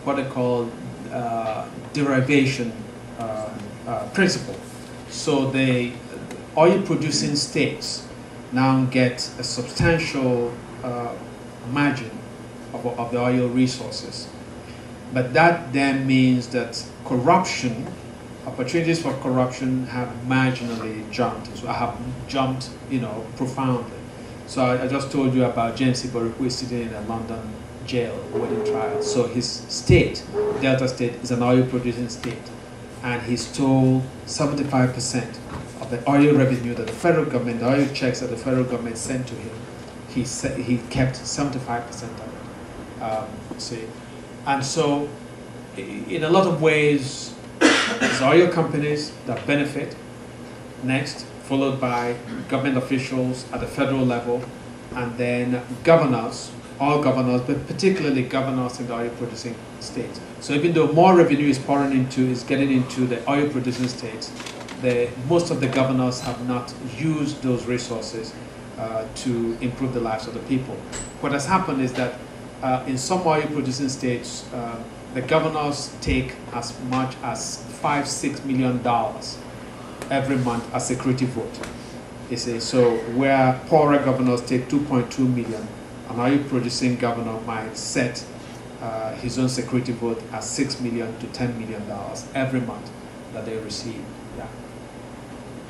what they call derivation principle. So the oil producing states now get a substantial margin of the oil resources. But that then means that corruption, opportunities for corruption have marginally jumped. So I have jumped, profoundly. So I just told you about James Ibori, who is sitting in a London jail waiting trial. So his state, Delta State, is an oil producing state. And he stole 75% of the oil revenue that the federal government, the oil checks that the federal government sent to him. He kept 75% of it. See? And so, in a lot of ways, it's oil companies that benefit next, followed by government officials at the federal level, and then governors, all governors, but particularly governors in the oil producing states. So even though more revenue is getting into the oil producing states, most of the governors have not used those resources to improve the lives of the people. What has happened is that in some oil producing states, the governors take as much as $5-6 million every month as security vote. You see, so where poorer governors take 2.2 million, an oil producing governor might set his own security vote at $6 million to $10 million every month that they receive. Yeah.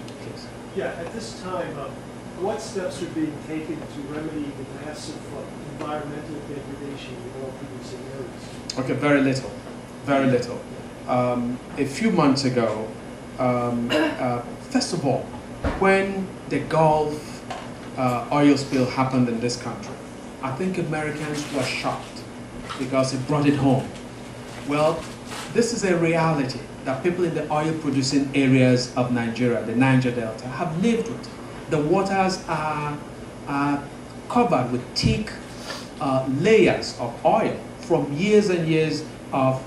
Please. Yeah. At this time, what steps are being taken to remedy the massive environmental degradation in oil producing areas? Okay, very little, very little. A few months ago, first of all, when the Gulf oil spill happened in this country, I think Americans were shocked because it brought it home. Well, this is a reality that people in the oil producing areas of Nigeria, the Niger Delta, have lived with. The waters are covered with thick layers of oil from years and years of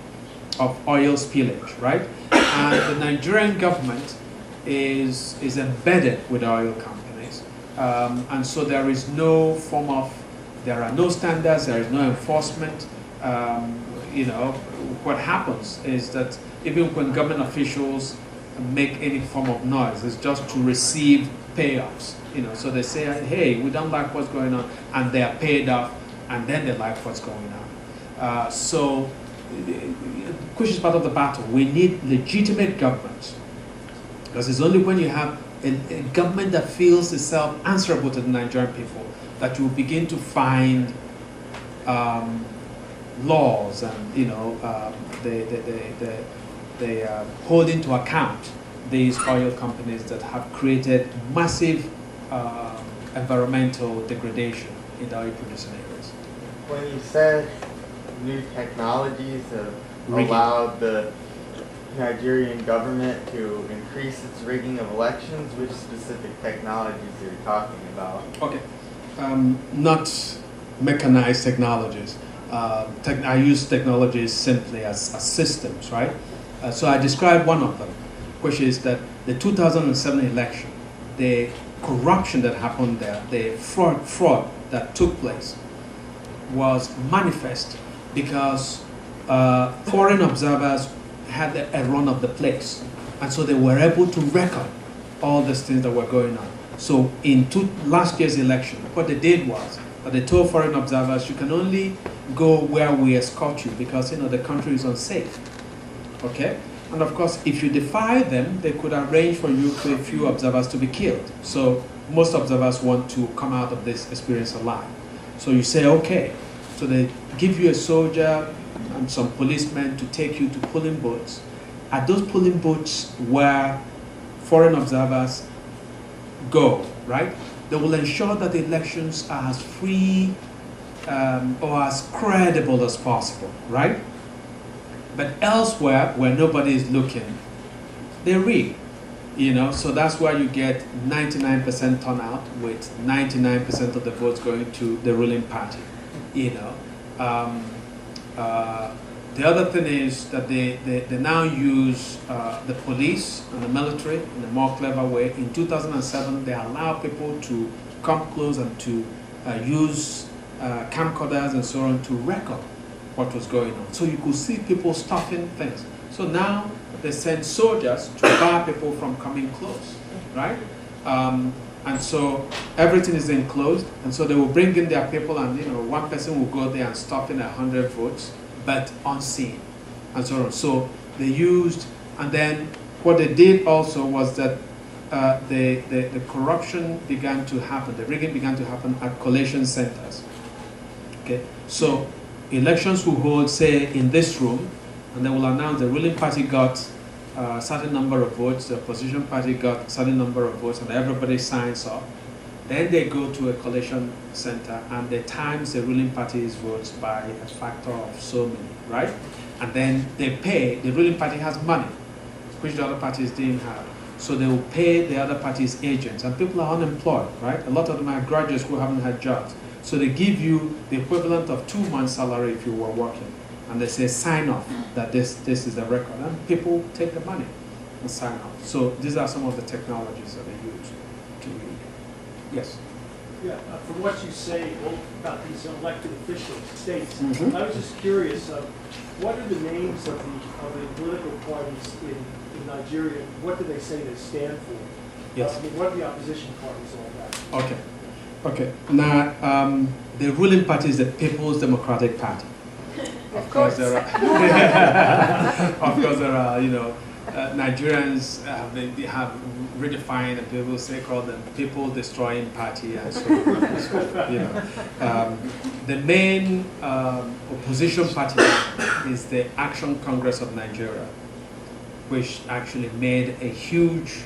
oil spillage, right? And the Nigerian government is embedded with oil companies. And so there are no standards, there is no enforcement. What happens is that even when government officials make any form of noise, it's just to receive payoffs. So they say, hey, we don't like what's going on, and they are paid off, and then they like what's going on. Which is part of the battle. We need legitimate governments, because it's only when you have a government that feels itself answerable to the Nigerian people that you will begin to find laws and they hold into account these oil companies that have created massive environmental degradation in the oil producing areas. When you said new technologies have allowed the Nigerian government to increase its rigging of elections, which specific technologies are you talking about? Okay, not mechanized technologies. I use technologies simply as systems, right? So I described one of them, which is that the 2007 election, the corruption that happened there, the fraud that took place was manifest because foreign observers had a run of the place. And so they were able to record all these things that were going on. So in last year's election, what they did was that they told foreign observers, you can only go where we escort you because the country is unsafe. Okay? And of course, if you defy them, they could arrange for you for a few observers to be killed. So most observers want to come out of this experience alive. So you say, okay. So they give you a soldier and some policemen to take you to polling booths. At those polling booths where foreign observers go, right? They will ensure that the elections are as free or as credible as possible, right? But elsewhere, where nobody is looking, they rig, so that's why you get 99% turnout with 99% of the votes going to the ruling party, The other thing is that they now use the police and the military in a more clever way. In 2007, they allow people to come close and to use camcorders and so on to record what was going on. So you could see people stuffing things. So now they send soldiers to bar people from coming close, right? And so everything is enclosed, and so they will bring in their people, and one person will go there and stuff in 100 votes, but unseen, and so on. So they used, and then what they did also was that the corruption began to happen, the rigging began to happen at collation centers. Okay, so elections will hold, say, in this room, and they will announce the ruling party got a certain number of votes, the opposition party got a certain number of votes, and everybody signs up. Then they go to a collation center, and they times the ruling party's votes by a factor of so many, right? And then they pay, the ruling party has money, which the other parties didn't have. So they will pay the other party's agents, and people are unemployed, right? A lot of them are graduates who haven't had jobs. So they give you the equivalent of 2 months' salary if you were working. And they say, sign off that this is the record. And people take the money and sign off. So these are some of the technologies that they use to read. Yes? Yeah, from what you say about these elected officials, states, Mm-hmm. I was just curious, what are the names of the political parties in Nigeria? What do they say they stand for? Yes. I mean, what are the opposition parties all about? Okay. Now, the ruling party is the People's Democratic Party. Of course, there are. Of course, there are. Nigerians they have redefined, and people say call them people destroying party, and so the main opposition party is the Action Congress of Nigeria, which actually made a huge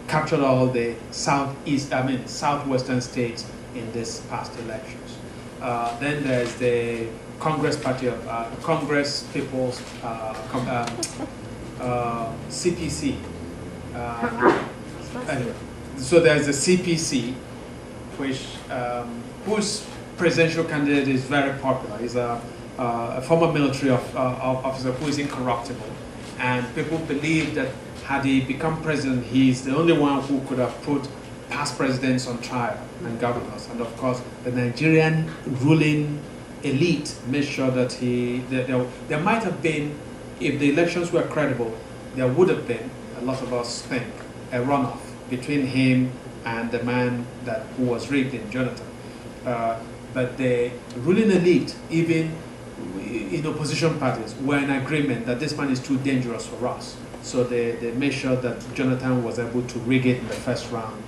captured all the southwestern states in this past elections. Then there's the Congress Party of Congress People's CPC. Anyway, so there's the CPC, which whose presidential candidate is very popular. He's a former military officer who is incorruptible, and people believe that had he become president, he's the only one who could have put past presidents on trial and governors. And of course, the Nigerian ruling elite made sure that there might have been, if the elections were credible, there would have been, a lot of us think, a runoff between him and the man who was rigged in Jonathan. But the ruling elite, even in opposition parties, were in agreement that this man is too dangerous for us. So they made sure that Jonathan was able to rig it in the first round